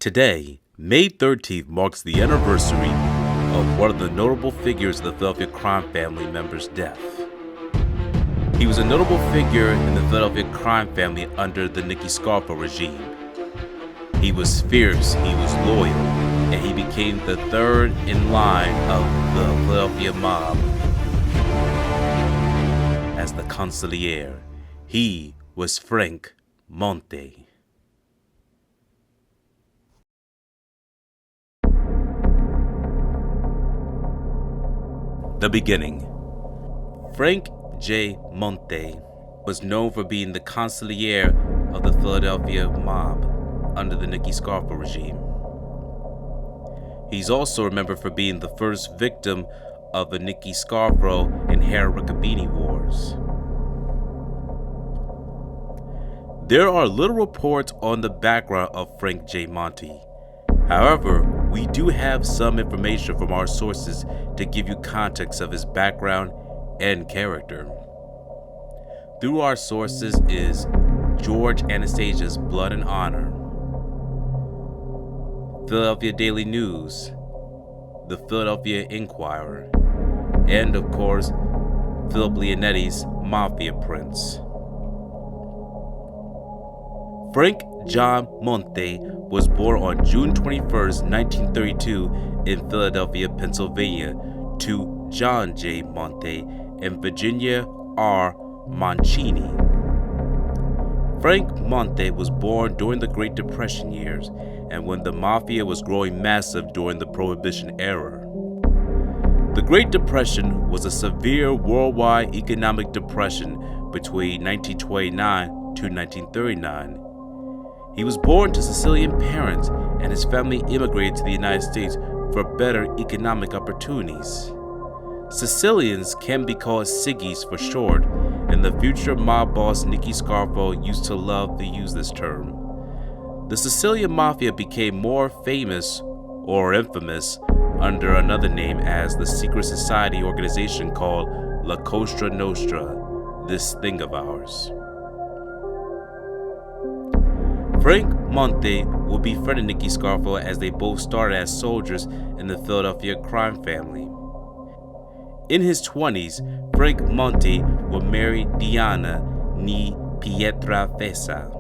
Today, May 13th marks the anniversary of one of the notable figures of the Philadelphia crime family member's death. He was a notable figure in the Philadelphia crime family under the Nicky Scarfo regime. He was fierce, he was loyal, and he became the third in line of the Philadelphia mob as the Consigliere. He was Frank Monte. The beginning. Frank J. Monte was known for being the Consigliere of the Philadelphia mob under the Nicky Scarfo regime. He's also remembered for being the first victim of the Nicky Scarfo and Harry Riccobene wars. There are little reports on the background of Frank J. Monte. However, we do have some information from our sources to give you context of his background and character. Through our sources is George Anastasia's Blood and Honor, Philadelphia Daily News, the Philadelphia Inquirer, and of course, Philip Leonetti's Mafia Prince. Frank John Monte was born on June 21, 1932 in Philadelphia, Pennsylvania, to John J. Monte and Virginia R. Mancini. Frank Monte was born during the Great Depression years and when the Mafia was growing massive during the Prohibition era. The Great Depression was a severe worldwide economic depression between 1929 to 1939. He was born to Sicilian parents, and his family immigrated to the United States for better economic opportunities. Sicilians can be called Siggies for short, and the future mob boss Nicky Scarfo used to love to use this term. The Sicilian Mafia became more famous or infamous under another name as the secret society organization called La Cosa Nostra, this thing of ours. Frank Monte would befriend Nicky Scarfo as they both started as soldiers in the Philadelphia crime family. In his 20s, Frank Monte would marry Diana ni Pietra Fesa.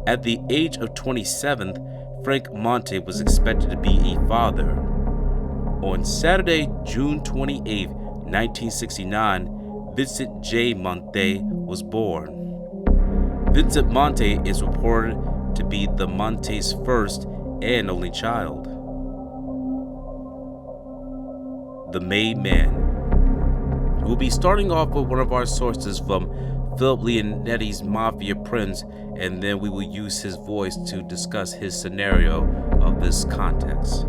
At the age of 27, Frank Monte was expected to be a father. On Saturday, June 28, 1969, Vincent J. Monte was born. Vincent Monte is reported to be the Monte's first and only child. The Made Man. We'll be starting off with one of our sources from Philip Leonetti's Mafia Prince, and then we will use his voice to discuss his scenario of this context.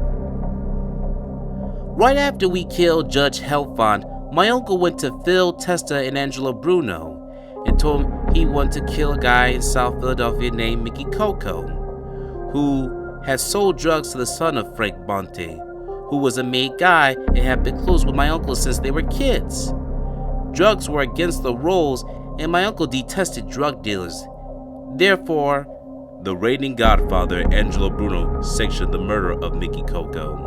Right after we killed Judge Helfand, my uncle went to Phil Testa and Angelo Bruno and told him he wanted to kill a guy in South Philadelphia named Mickey Coco, who had sold drugs to the son of Frank Monte, who was a made guy and had been close with my uncle since they were kids. Drugs were against the rules, and my uncle detested drug dealers. Therefore, the reigning godfather Angelo Bruno sanctioned the murder of Mickey Coco.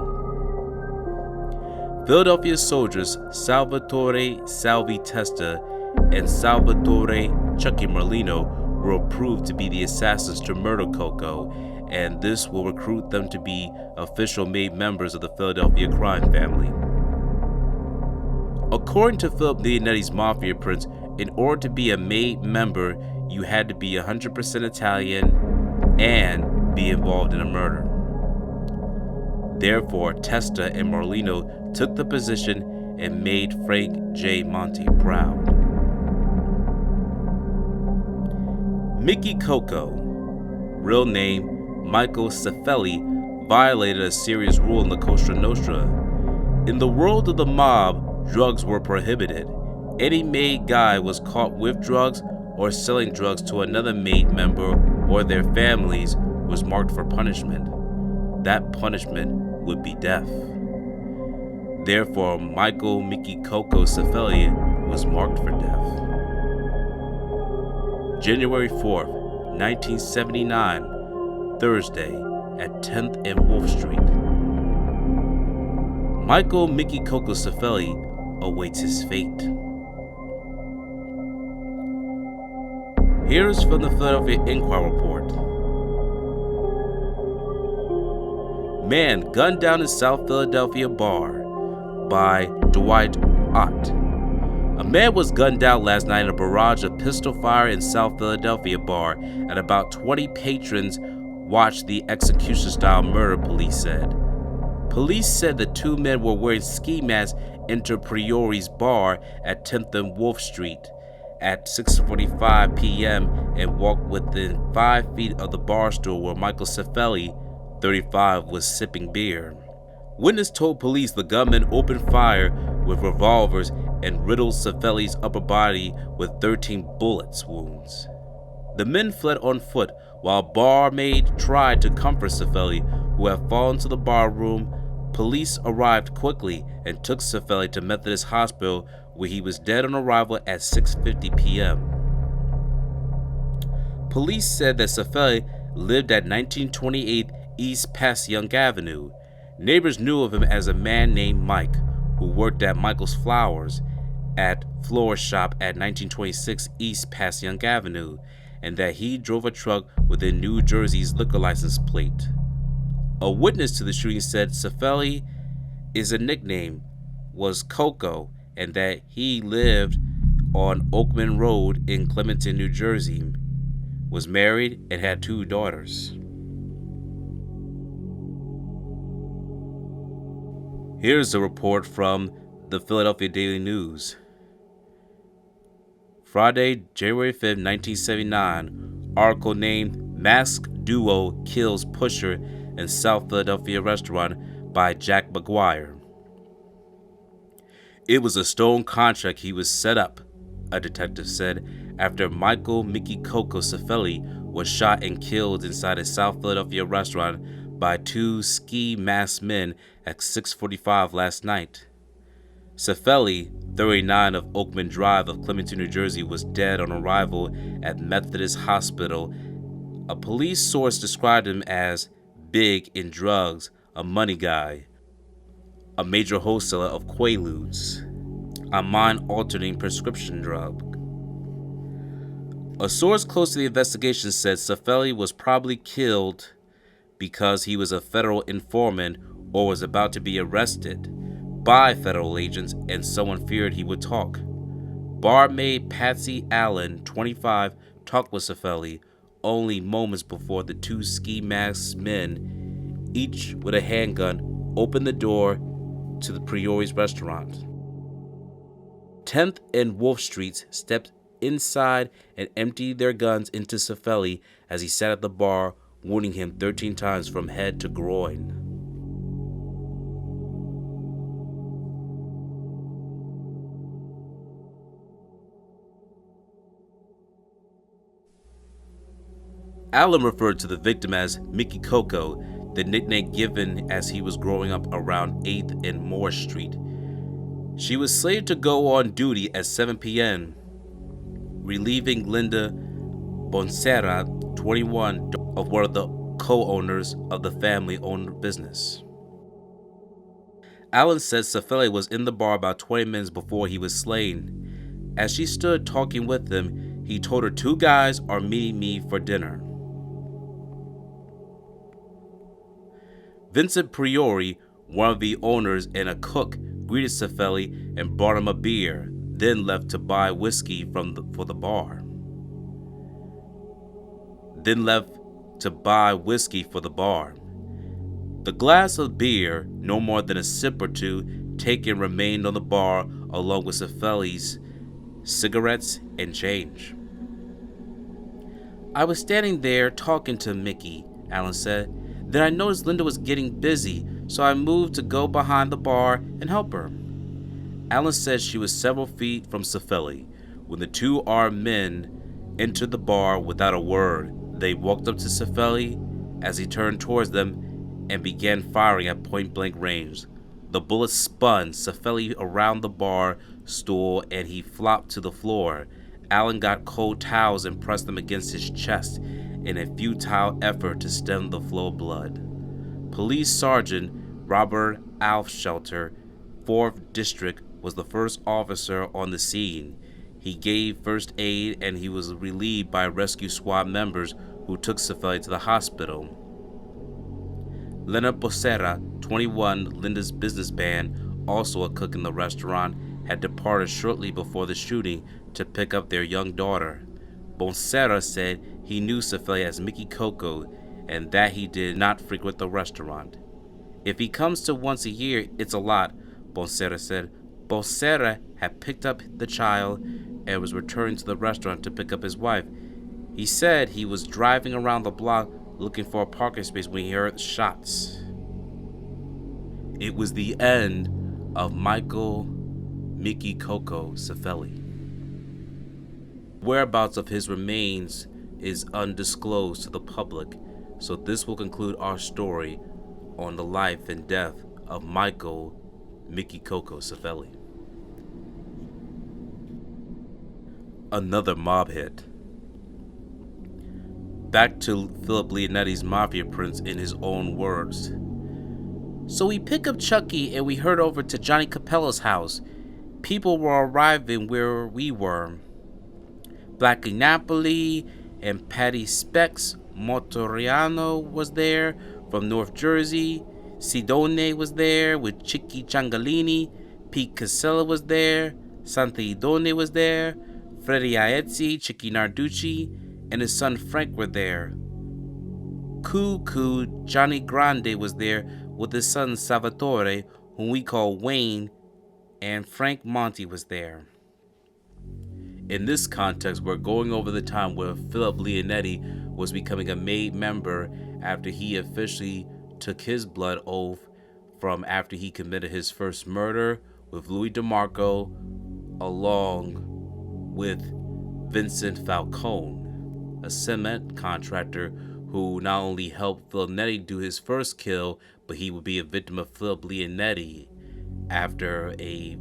Philadelphia soldiers Salvatore Salvi Testa and Salvatore Chuckie Merlino were approved to be the assassins to murder Coco, and this will recruit them to be official made members of the Philadelphia crime family. According to Philip Leonetti's Mafia Prince, in order to be a made member, you had to be 100% Italian and be involved in a murder. Therefore, Testa and Merlino took the position and made Frank J. Monte proud. Mickey Coco, real name Michael Cifelli, violated a serious rule in La Cosa Nostra. In the world of the mob, drugs were prohibited. Any made guy was caught with drugs or selling drugs to another made member or their families was marked for punishment. That punishment would be death. Therefore, Michael Mickey Coco Cifelli was marked for death. January 4th, 1979, Thursday, at 10th and Wolf Street. Michael Mickey Coco Cifelli awaits his fate. Here's from the Philadelphia Inquirer report. Man gunned down in South Philadelphia bar by Dwight Ott. A man was gunned down last night in a barrage of pistol fire in South Philadelphia bar, and about 20 patrons watched the execution-style murder, police said. Police said the two men were wearing ski masks entered Priori's bar at 10th and Wolf Street at 6:45 p.m. and walked within 5 feet of the bar stool where Michael Cifelli, 35, was sipping beer. Witness told police the gunmen opened fire with revolvers and riddled Cifelli's upper body with 13 bullets wounds. The men fled on foot while barmaid tried to comfort Cifelli, who had fallen to the bar room. Police arrived quickly and took Cifelli to Methodist Hospital, where he was dead on arrival at 6:50 p.m. Police said that Cifelli lived at 1928 East Passyunk Avenue. Neighbors knew of him as a man named Mike, who worked at Michael's Flowers at Flower Shop at 1926 East Passyunk Avenue, and that he drove a truck with a New Jersey's liquor license plate. A witness to the shooting said Cifelli is a nickname was Coco, and that he lived on Oakman Road in Clementon, New Jersey, was married, and had 2 daughters. Here's a report from the Philadelphia Daily News. Friday, January 5, 1979, article named Masked Duo Kills Pusher in South Philadelphia Restaurant by Jack McGuire. It was a stone contract he was set up, a detective said, after Michael Mickey Coco Cifelli was shot and killed inside a South Philadelphia restaurant by 2 ski masked men at 6:45 last night. Cifelli, 39, of Oakman Drive of Clementon, New Jersey, was dead on arrival at Methodist Hospital. A police source described him as big in drugs, a money guy, a major wholesaler of Quaaludes, a mind-altering prescription drug. A source close to the investigation said Cifelli was probably killed because he was a federal informant or was about to be arrested by federal agents and someone feared he would talk. Barmaid Patsy Allen, 25, talked with Cifelli only moments before the 2 ski masked men, each with a handgun, opened the door to the Priori's restaurant. 10th and Wolf Streets stepped inside and emptied their guns into Cifelli as he sat at the bar, wounding him 13 times from head to groin. Allen referred to the victim as Mickey Coco, the nickname given as he was growing up around 8th and Moore Street. She was slated to go on duty at 7 p.m., relieving Linda Bonserra, 21, of one of the co-owners of the family-owned business. Allen said Cifelli was in the bar about 20 minutes before he was slain. As she stood talking with him, he told her 2 guys are meeting me for dinner. Vincent Priori, one of the owners and a cook, greeted Cifelli and brought him a beer, then left to buy whiskey for the bar. The glass of beer, no more than a sip or 2, taken remained on the bar along with Cifelli's cigarettes and change. I was standing there talking to Mickey, Allen said. Then I noticed Linda was getting busy, so I moved to go behind the bar and help her. Allen said she was several feet from Cifelli when the 2 armed men entered the bar without a word. They walked up to Cifelli as he turned towards them and began firing at point-blank range. The bullets spun Cifelli around the bar stool and he flopped to the floor. Allen got cold towels and pressed them against his chest in a futile effort to stem the flow of blood. Police Sergeant Robert Alfshelter, 4th District, was the first officer on the scene. He gave first aid and he was relieved by rescue squad members who took Cifelli to the hospital. Leonard Bocera, 21, Linda's businessman, also a cook in the restaurant, had departed shortly before the shooting to pick up their young daughter. Bocera said he knew Cifelli as Mickey Coco and that he did not frequent the restaurant. If he comes to once a year, it's a lot, Bocera said. Bocera had picked up the child and was returning to the restaurant to pick up his wife. He said he was driving around the block looking for a parking space when he heard shots. It was the end of Michael Mickey Coco Cifelli. Whereabouts of his remains is undisclosed to the public, so this will conclude our story on the life and death of Michael Mickey Coco Cifelli. Another mob hit. Back to Philip Leonetti's Mafia Prince in his own words. So we pick up Chuckie and we heard over to Johnny Capella's house. People were arriving where we were. Blackie Napoli and Patty Specs Motoriano was there from North Jersey. Sidone was there with Chicky Ciangalini. Pete Casella was there. Sant'Idone was there. Freddie Aetzi, Chicky Narducci, and his son Frank were there. Cuckoo Johnny Grande was there with his son Salvatore, whom we call Wayne, and Frank Monte was there. In this context, we're going over the time where Philip Leonetti was becoming a made member after he officially took his blood oath from after he committed his first murder with Louis DeMarco along with Vincent Falcone, a cement contractor who not only helped Leonetti do his first kill, but he would be a victim of Philip Leonetti after a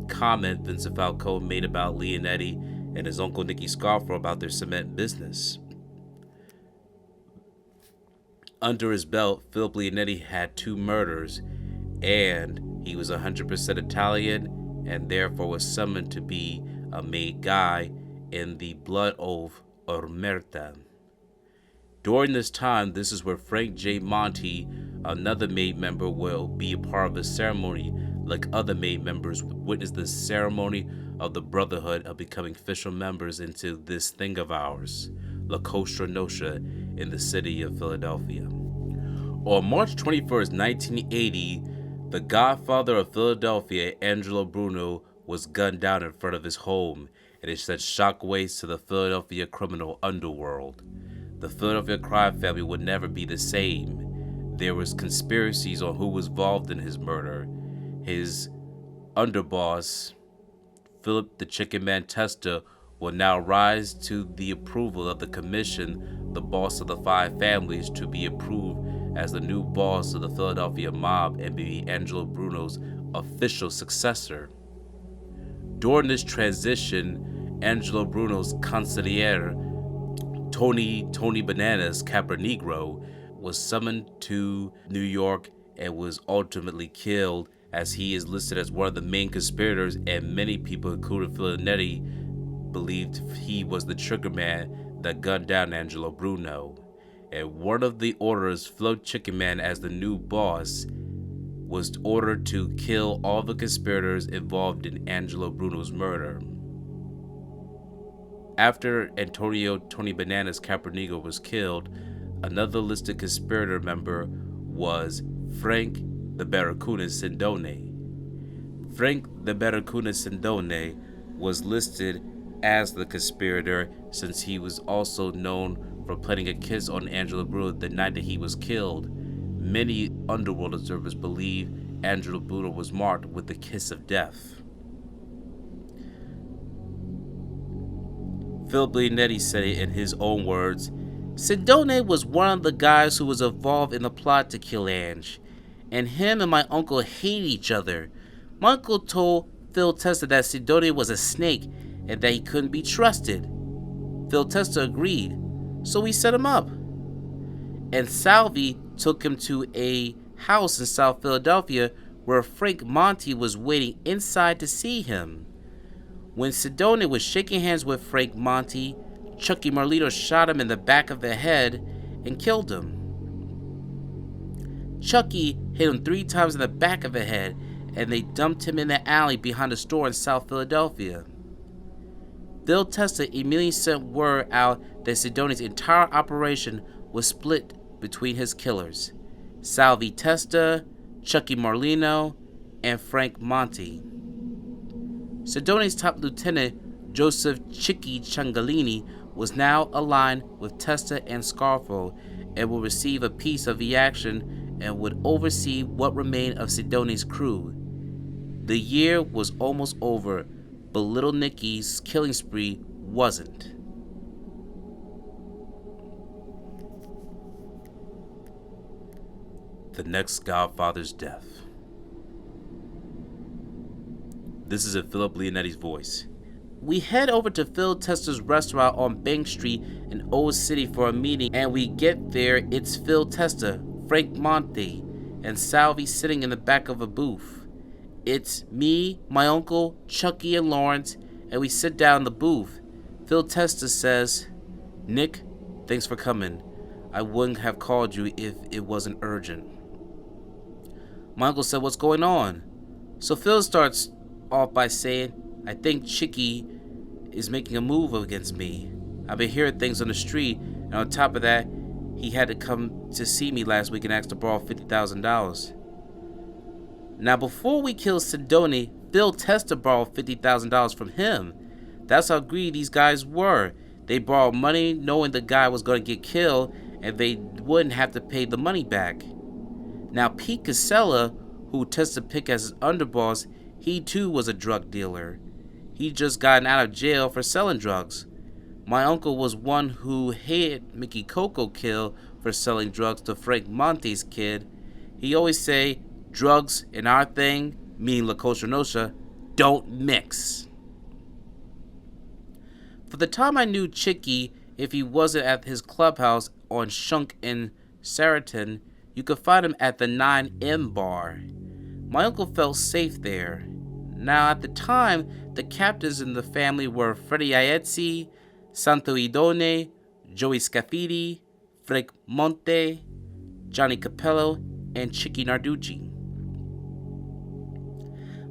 comment Vincent Falcone made about Leonetti and his uncle Nicky Scarfo about their cement business. Under his belt, Philip Leonetti had 2 murders, and he was 100% Italian and therefore was summoned to be a made guy in the blood oath Omerta. During this time, this is where Frank J. Monte, another made member, will be a part of the ceremony, like other made members witness the ceremony of the Brotherhood of becoming official members into this thing of ours, La Cosa Nostra, in the city of Philadelphia. On March 21st, 1980, the godfather of Philadelphia, Angelo Bruno, was gunned down in front of his home, and it sent shockwaves to the Philadelphia criminal underworld. The Philadelphia crime family would never be the same. There was conspiracies on who was involved in his murder. His underboss, Philip the Chicken Man Testa, will now rise to the approval of the commission, the boss of the 5 families, to be approved as the new boss of the Philadelphia mob and be Angelo Bruno's official successor. During this transition, Angelo Bruno's Consigliere, Tony Bananas Capernegro, was summoned to New York and was ultimately killed, as he is listed as one of the main conspirators, and many people, including Leonetti, believed he was the trigger man that gunned down Angelo Bruno. And one of the orders, Flo Chicken Man as the new boss, was ordered to kill all the conspirators involved in Angelo Bruno's murder. After Tony Bananas Capernegro was killed, another listed conspirator member was Frank the Barracuda Sindone. Frank the Barracuda Sindone was listed as the conspirator since he was also known for planting a kiss on Angelo Bruno the night that he was killed. Many underworld observers believe Angelo Bruno was marked with the kiss of death. Philip Leonetti said it in his own words. Sindone was one of the guys who was involved in the plot to kill Ange, and him and my uncle hate each other. My uncle told Phil Testa that Sindone was a snake and that he couldn't be trusted. Phil Testa agreed, so we set him up. And Salvi took him to a house in South Philadelphia where Frank Monte was waiting inside to see him. When Sidone was shaking hands with Frank Monte, Chuckie Merlino shot him in the back of the head and killed him. Chuckie hit him 3 times in the back of the head, and they dumped him in the alley behind a store in South Philadelphia. Phil Testa immediately sent word out that Sidone's entire operation was split between his killers, Salvi Testa, Chuckie Merlino, and Frank Monte. Sidone's top lieutenant, Joseph Chicky Ciangalini, was now aligned with Testa and Scarfo and would receive a piece of the action and would oversee what remained of Sidone's crew. The year was almost over, but little Nicky's killing spree wasn't. The next Godfather's death. This is in Philip Leonetti's voice. We head over to Phil Testa's restaurant on Bank Street in Old City for a meeting, and we get there, it's Phil Testa, Frank Monte, and Salvi sitting in the back of a booth. It's me, my uncle, Chuckie, and Lawrence, and we sit down in the booth. Phil Testa says, "Nick, thanks for coming. I wouldn't have called you if it wasn't urgent." My uncle said, "What's going on?" So Phil starts off by saying, "I think Chuckie is making a move against me. I've been hearing things on the street, and on top of that, he had to come to see me last week and asked to borrow $50,000. Now, before we killed Sidone, Phil Testa borrowed $50,000 from him. That's how greedy these guys were. They borrowed money knowing the guy was going to get killed, and they wouldn't have to pay the money back. Now, Pete Casella, who Testa picked as his underboss, he too was a drug dealer. He'd just gotten out of jail for selling drugs. My uncle was one who hated Mickey Coco killed for selling drugs to Frank Monte's kid. He always say, drugs and our thing, meaning La Cosa Nostra, don't mix. For the time I knew Chuckie, if he wasn't at his clubhouse on Shunk in Saratoga, you could find him at the 9M bar. My uncle felt safe there. Now, at the time, the captains in the family were Freddie Aiezzi, Santo Idone, Joey Scafidi, Frank Monte, Johnny Capello, and Chicky Narducci.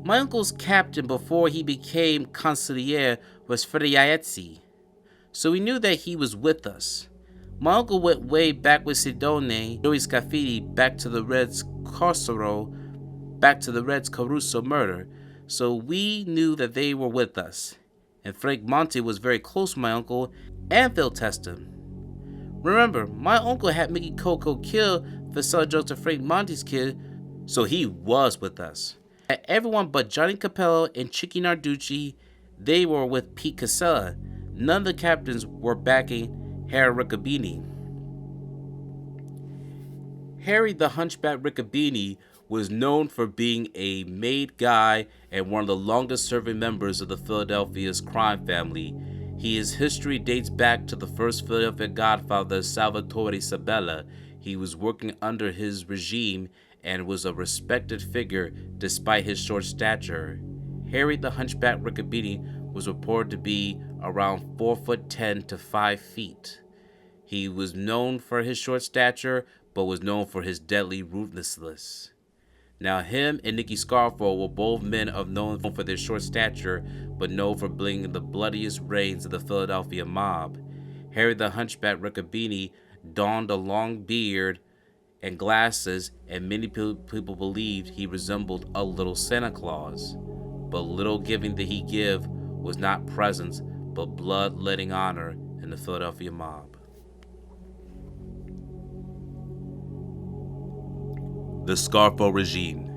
My uncle's captain before he became Consigliere was Freddie Aiezzi, so we knew that he was with us. My uncle went way back with Sidone, Joey Scafidi, back to the Reds Caruso murder, so we knew that they were with us. And Frank Monte was very close to my uncle and Phil Testa. Remember, my uncle had Mickey Coco killed for selling drugs to Frank Monte's kid, so he was with us. And everyone but Johnny Capello and Chicky Narducci, they were with Pete Casella. None of the captains were backing Harry Riccobene. Harry the Hunchback Riccobene was known for being a made guy and one of the longest serving members of the Philadelphia's crime family. His history dates back to the first Philadelphia godfather, Salvatore Sabella. He was working under his regime and was a respected figure despite his short stature. Harry the Hunchback Riccobene was reported to be around 4'10" to 5 feet. He was known for his short stature, but was known for his deadly ruthlessness. Now, him and Nicky Scarfo were both men known for their short stature, but known for being the bloodiest reigns of the Philadelphia mob. Harry the Hunchback Riccobene donned a long beard and glasses, and many people believed he resembled a little Santa Claus. But little giving that he give was not presents, but blood-letting honor in the Philadelphia mob. The Scarfo regime.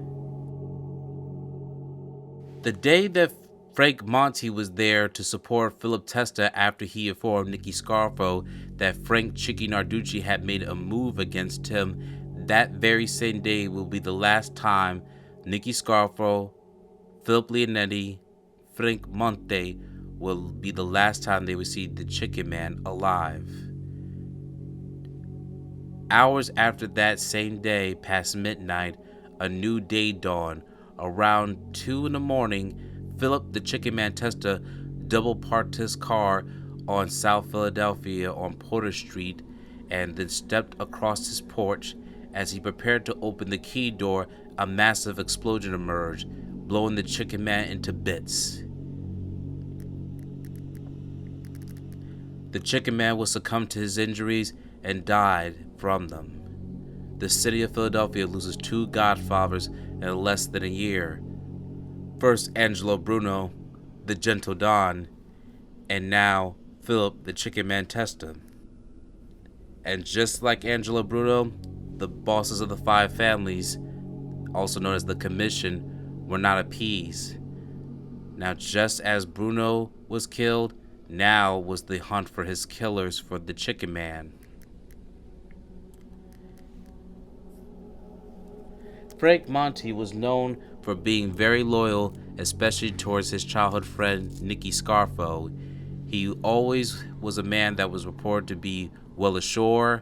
The day that Frank Monte was there to support Philip Testa after he informed Nicky Scarfo that Frank Chicky Narducci had made a move against him, that very same day will be the last time Nicky Scarfo, Philip Leonetti, Frank Monte will be the last time they would see the Chicken Man alive. Hours after that same day, past midnight, a new day dawned. Around 2 in the morning, Philip the Chicken Man Testa double parked his car on South Philadelphia on Porter Street and then stepped across his porch. As he prepared to open the key door, a massive explosion emerged, blowing the Chicken Man into bits. The Chicken Man would succumb to his injuries and died from them. The city of Philadelphia loses 2 godfathers in less than a year. First Angelo Bruno, the Gentle Don, and now Philip the Chicken Man Testa. And just like Angelo Bruno, the bosses of the 5 families, also known as the Commission, were not appeased. Now, just as Bruno was killed, now was the hunt for his killers for the Chicken Man. Frank Monte was known for being very loyal, especially towards his childhood friend Nicky Scarfo. He always was a man that was reported to be well assured,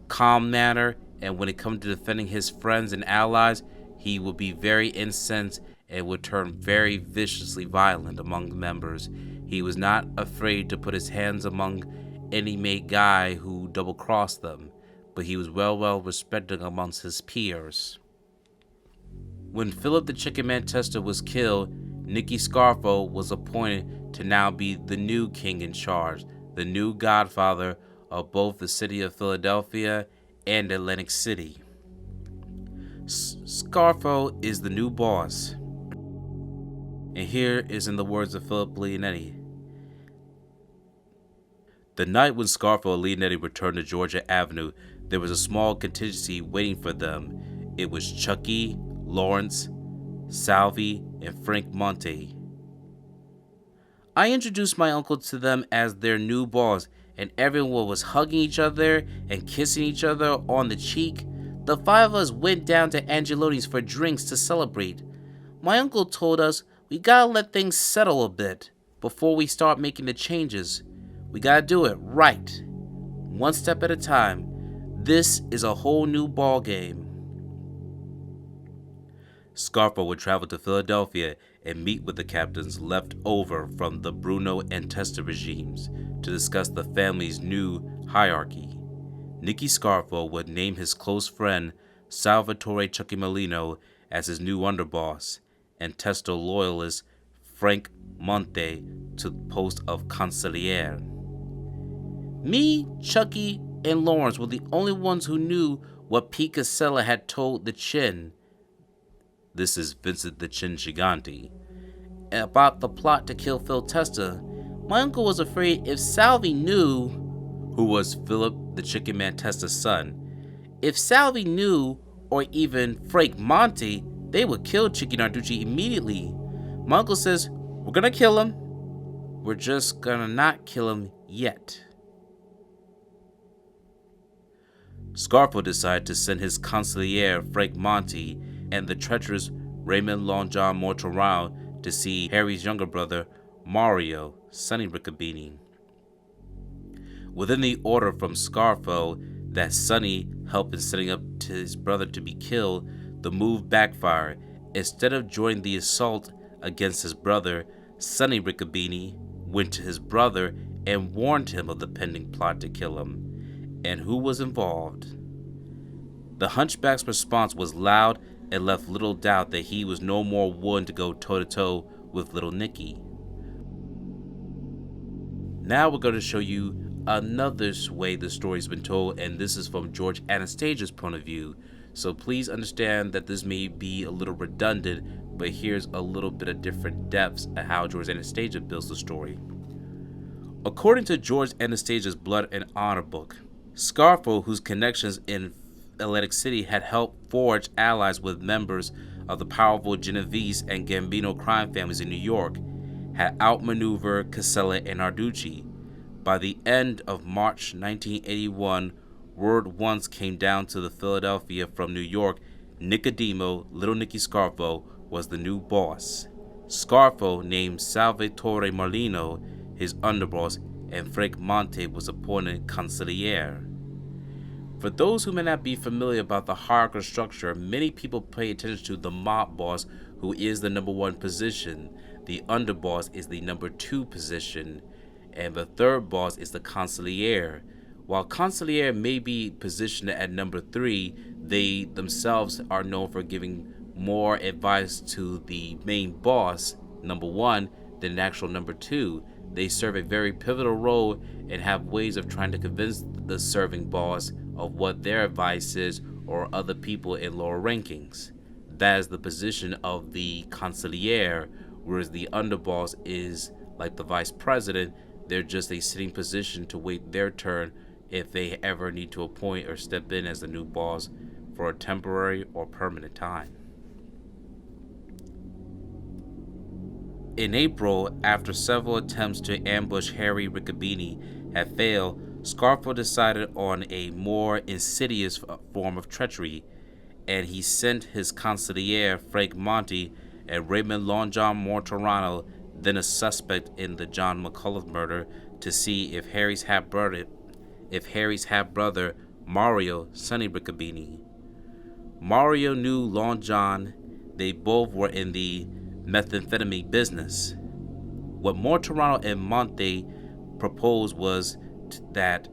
calm manner, and when it comes to defending his friends and allies, he would be very incensed and would turn very viciously violent among the members. He was not afraid to put his hands among any mate guy who double-crossed them, but he was well respected amongst his peers. When Philip the Chicken Man Testa was killed, Nicky Scarfo was appointed to now be the new king in charge, the new godfather of both the city of Philadelphia and Atlantic City. Scarfo is the new boss. And here is in the words of Philip Leonetti. The night when Scarfo and Leonetti returned to Georgia Avenue, there was a small contingency waiting for them. It was Chuckie, Lawrence, Salvi, and Frank Monte. I introduced my uncle to them as their new boss, and everyone was hugging each other and kissing each other on the cheek. The 5 of us went down to Angeloni's for drinks to celebrate. My uncle told us we gotta let things settle a bit before we start making the changes. We gotta do it right, one step at a time. This is a whole new ball game. Scarfo would travel to Philadelphia and meet with the captains left over from the Bruno and Testa regimes to discuss the family's new hierarchy. Nicky Scarfo would name his close friend Salvatore Chuckie Merlino as his new underboss, and Testa loyalist Frank Monte to the post of Consigliere. Me, Chuckie, and Lawrence were the only ones who knew what Pete Casella had told the Chin. This is Vincent the Chin Gigante. About the plot to kill Phil Testa. My uncle was afraid if Salvi knew, who was Philip the Chicken Man Testa's son, if Salvi knew, or even Frank Monte, they would kill Chicky Narducci immediately. My uncle says, we're gonna kill him. We're just gonna not kill him yet. Scarfo decided to send his consigliere Frank Monte and the treacherous Raymond Long John Mortorao to see Harry's younger brother, Mario, Sonny Riccobene. Within the order from Scarfo that Sonny helped in setting up to his brother to be killed, the move backfired. Instead of joining the assault against his brother, Sonny Riccobene went to his brother and warned him of the pending plot to kill him, and who was involved. The hunchback's response was loud and left little doubt that he was no more willing to go toe-to-toe with little Nicky. Now we're going to show you another way the story's been told, and this is from George Anastasia's point of view. So please understand that this may be a little redundant, but here's a little bit of different depths at how George Anastasia builds the story. According to George Anastasia's Blood and Honor book, Scarfo, whose connections in Atlantic City had helped forge allies with members of the powerful Genovese and Gambino crime families in New York, had outmaneuvered Casella and Narducci. By the end of March 1981, word once came down to the Philadelphia from New York, Nicodemo, Little Nicky Scarfo, was the new boss. Scarfo named Salvatore Merlino his underboss, and Frank Monte was appointed consigliere. For those who may not be familiar about the hierarchical structure, many people pay attention to the mob boss, who is the number 1 position. The underboss is the number 2 position, and the third boss is the consigliere. While consigliere may be positioned at number 3, they themselves are known for giving more advice to the main boss, number 1, than the actual number 2. They serve a very pivotal role and have ways of trying to convince the serving boss of what their advice is, or other people in lower rankings. That is the position of the consigliere, whereas the underboss is like the vice president. They're just a sitting position to wait their turn if they ever need to appoint or step in as the new boss for a temporary or permanent time. In April, after several attempts to ambush Harry Riccobene had failed, Scarfo decided on a more insidious form of treachery, and he sent his consigliere Frank Monte and Raymond Long John Mortorano, then a suspect in the John McCullough murder, to see if Harry's half-brother Mario Sonny Riccobene. Mario knew Long John. They both were in the methamphetamine business. What Mortorano and Monte proposed was that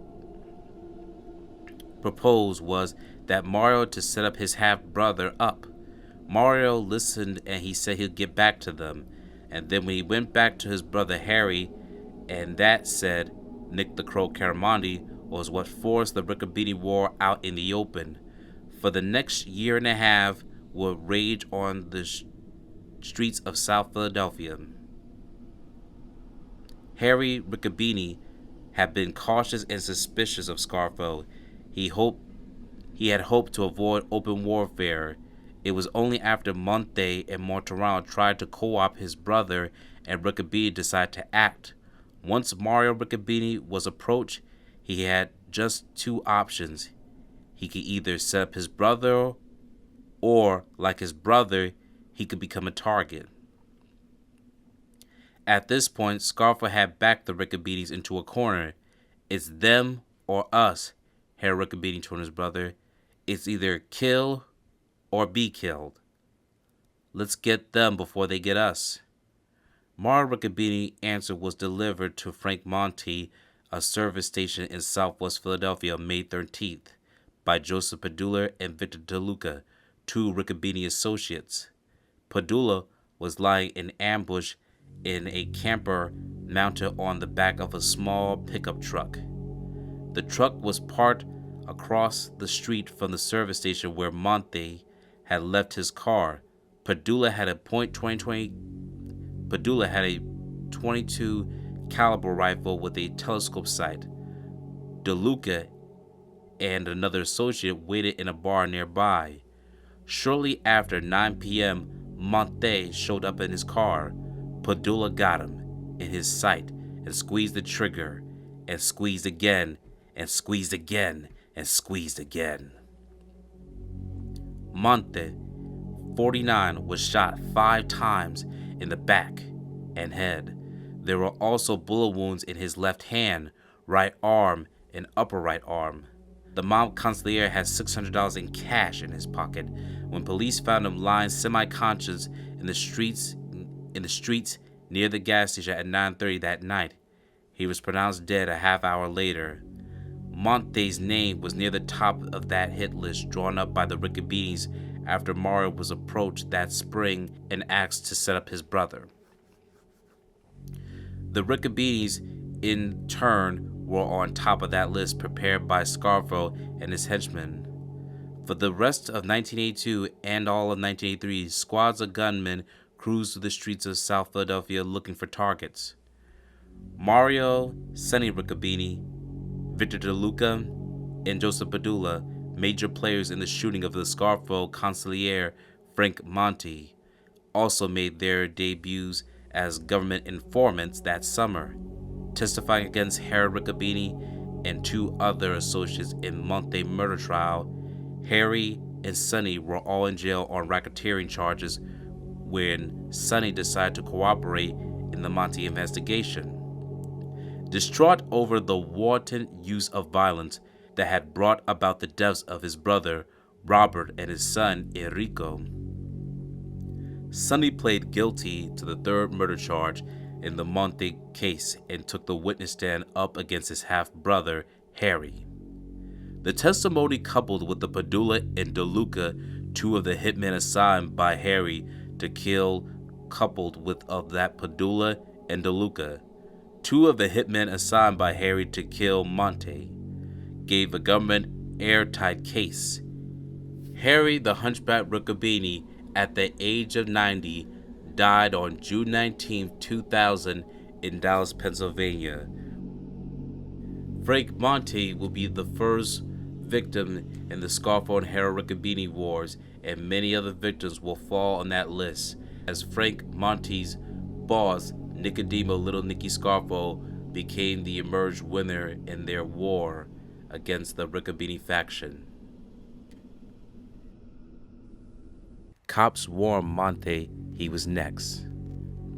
Mario to set up his half-brother up. Mario listened, and he said he'd get back to them. And then when he went back to his brother Harry, and that said, Nick the Crow Caramondi, was what forced the Riccobene War out in the open. For the next year and a half would rage on the streets of South Philadelphia. Harry Riccobene had been cautious and suspicious of Scarfo. He had hoped to avoid open warfare. It was only after Monte and Mortorano tried to co-opt his brother and Riccobene decided to act. Once Mario Riccobene was approached, he had just 2 options. He could either set up his brother, or, like his brother, he could become a target. At this point, Scarfo had backed the Riccobenes into a corner. It's them or us, Harry Riccobene told his brother. It's either kill or be killed. Let's get them before they get us. Mario Riccobene's answer was delivered to Frank Monte, a service station in southwest Philadelphia, on May 13th, by Joseph Padula and Victor DeLuca, 2 Riccobene associates. Padula was lying in ambush in a camper mounted on the back of a small pickup truck. The truck was parked across the street from the service station where Monte had left his car. Padula had a .22 caliber rifle with a telescope sight. DeLuca and another associate waited in a bar nearby. Shortly after 9 p.m., Monte showed up in his car. Padula got him in his sight and squeezed the trigger, and squeezed again, and squeezed again, and squeezed again. Monte, 49, was shot 5 times in the back and head. There were also bullet wounds in his left hand, right arm, and upper right arm. The mob consigliere had $600 in cash in his pocket when police found him lying semi-conscious in the streets near the gas station at 9:30 that night. He was pronounced dead a half hour later. Monte's name was near the top of that hit list drawn up by the Riccobenes after Mario was approached that spring and asked to set up his brother. The Riccobenes, in turn, were on top of that list prepared by Scarfo and his henchmen. For the rest of 1982 and all of 1983, squads of gunmen cruised through the streets of South Philadelphia looking for targets. Mario, Sonny Riccobene, Victor DeLuca, and Joseph Padula, major players in the shooting of the Scarfo consigliere Frank Monte, also made their debuts as government informants that summer, testifying against Harry Riccobene and 2 other associates in Monte murder trial. Harry and Sonny were all in jail on racketeering charges when Sonny decided to cooperate in the Monte investigation. Distraught over the wanton use of violence, that had brought about the deaths of his brother Robert and his son Enrico. Sonny pled guilty to the third murder charge in the Monte case and took the witness stand up against his half-brother Harry. The testimony, coupled with the Padula and DeLuca, two of the hitmen assigned by Harry to kill, coupled with of that Padula and DeLuca, two of the hitmen assigned by Harry to kill Monte, gave a government airtight case. Harry the Hunchback Riccobene, at the age of 90, died on June 19, 2000 in Dallas, Pennsylvania. Frank Monte will be the first victim in the Scarfo and Harry Riccobene Wars, and many other victims will fall on that list, as Frank Monte's boss, Nicodemo Little Nicky Scarfo, became the emerged winner in their war against the Riccobene faction. Cops warned Monte he was next,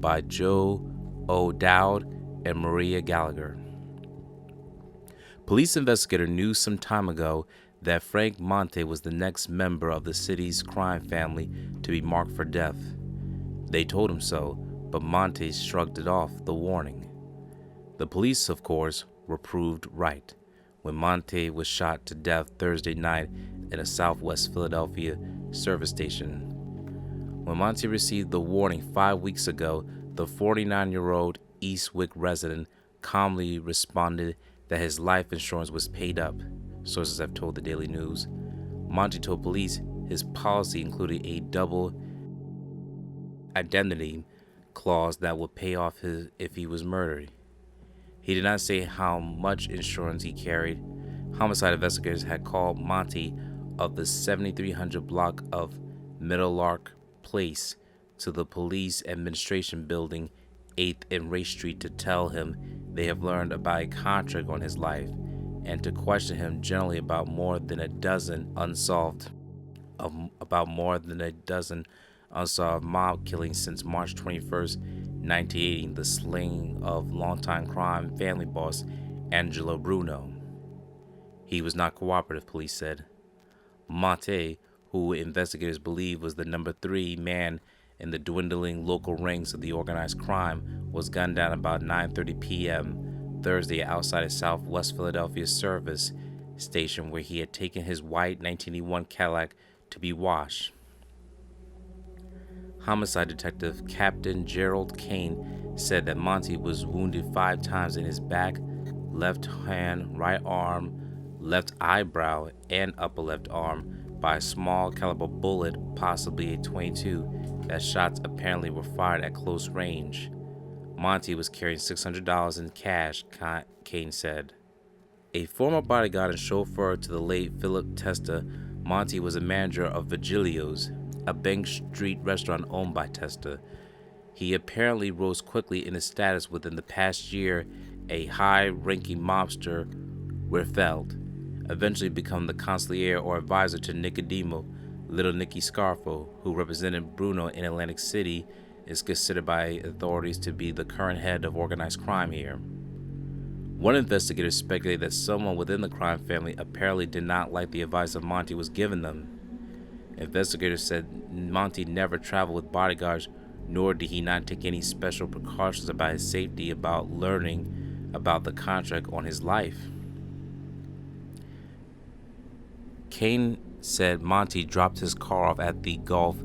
by Joe O'Dowd and Maria Gallagher. Police investigator knew some time ago that Frank Monte was the next member of the city's crime family to be marked for death. They told him so, but Monte shrugged it off the warning. The police, of course, were proved right when Monte was shot to death Thursday night at a Southwest Philadelphia service station. When Monte received the warning 5 weeks ago, the 49-year-old Eastwick resident calmly responded that his life insurance was paid up, sources have told the Daily News. Monte told police his policy included a double identity clause that would pay off if he was murdered. He did not say how much insurance he carried. Homicide investigators had called Monte of the 7300 block of Middlelark Place to the police administration building 8th and Race Street to tell him they have learned about a contract on his life and to question him generally about more than a dozen unsolved mob killings since March 21st, 1980, the slaying of longtime crime family boss Angelo Bruno. He was not cooperative, police said. Monte, who investigators believe was the number 3 man in the dwindling local ranks of the organized crime, was gunned down about 9:30 p.m. Thursday outside a Southwest Philadelphia service station where he had taken his white 1981 Cadillac to be washed. Homicide detective Captain Gerald Kane said that Monte was wounded 5 times in his back, left hand, right arm, left eyebrow, and upper left arm by a small caliber bullet, possibly a .22, that shots apparently were fired at close range. Monte was carrying $600 in cash, Kane said. A former bodyguard and chauffeur to the late Phil Testa, Monte was a manager of Vigilio's, a Bank Street restaurant owned by Testa. He apparently rose quickly in his status within the past year, a high-ranking mobster, Riffeld, eventually become the consigliere or advisor to Nicodemo, Little Nicky Scarfo, who represented Bruno in Atlantic City, is considered by authorities to be the current head of organized crime here. One investigator speculated that someone within the crime family apparently did not like the advice Monte was giving them. Investigators said Monte never traveled with bodyguards, nor did he not take any special precautions about his safety about learning about the contract on his life. Kane said Monte dropped his car off at the Gulf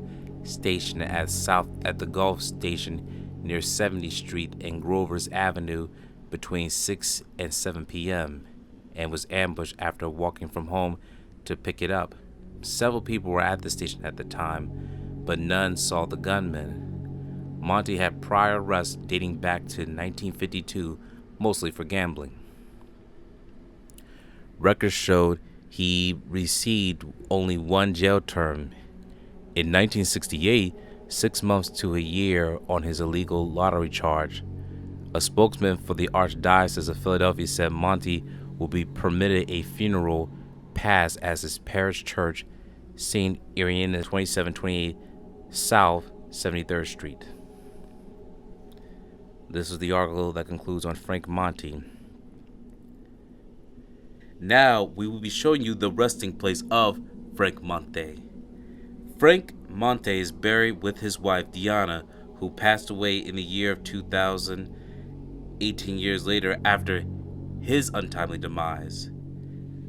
Station at the Gulf Station near 70th Street and Grover's Avenue between 6 and 7 p.m. and was ambushed after walking from home to pick it up. Several people were at the station at the time, but none saw the gunman. Monte had prior arrests dating back to 1952, mostly for gambling. Records showed he received only 1 jail term. In 1968, 6 months to a year on his illegal lottery charge. A spokesman for the Archdiocese of Philadelphia said Monte will be permitted a funeral pass as his parish church, St. Irenaeus, 2728 South 73rd Street. This is the article that concludes on Frank Monte. Now we will be showing you the resting place of Frank Monte. Frank Monte is buried with his wife Diana, who passed away in the year of 2000, 18 years later after his untimely demise.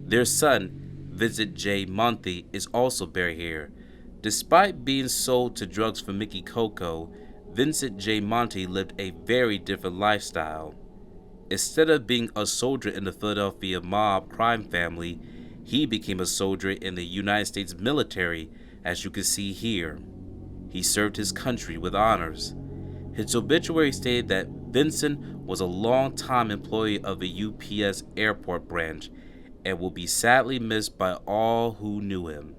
Their son, Vincent J. Monte, is also buried here. Despite being sold to drugs for Mickey Coco, Vincent J. Monte lived a very different lifestyle. Instead of being a soldier in the Philadelphia mob crime family, he became a soldier in the United States military, as you can see here. He served his country with honors. His obituary stated that Vincent was a long-time employee of the UPS airport branch and will be sadly missed by all who knew him.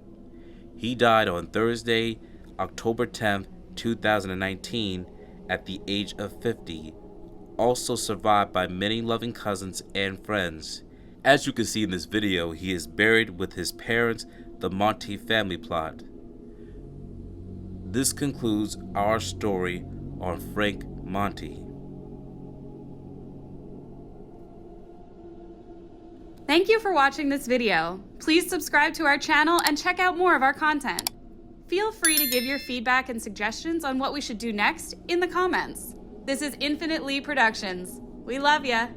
He died on Thursday, October 10, 2019, at the age of 50, also survived by many loving cousins and friends. As you can see in this video, he is buried with his parents, the Monte family plot. This concludes our story on Frank Monte. Thank you for watching this video. Please subscribe to our channel and check out more of our content. Feel free to give your feedback and suggestions on what we should do next in the comments. This is Infinite Lee Productions. We love ya.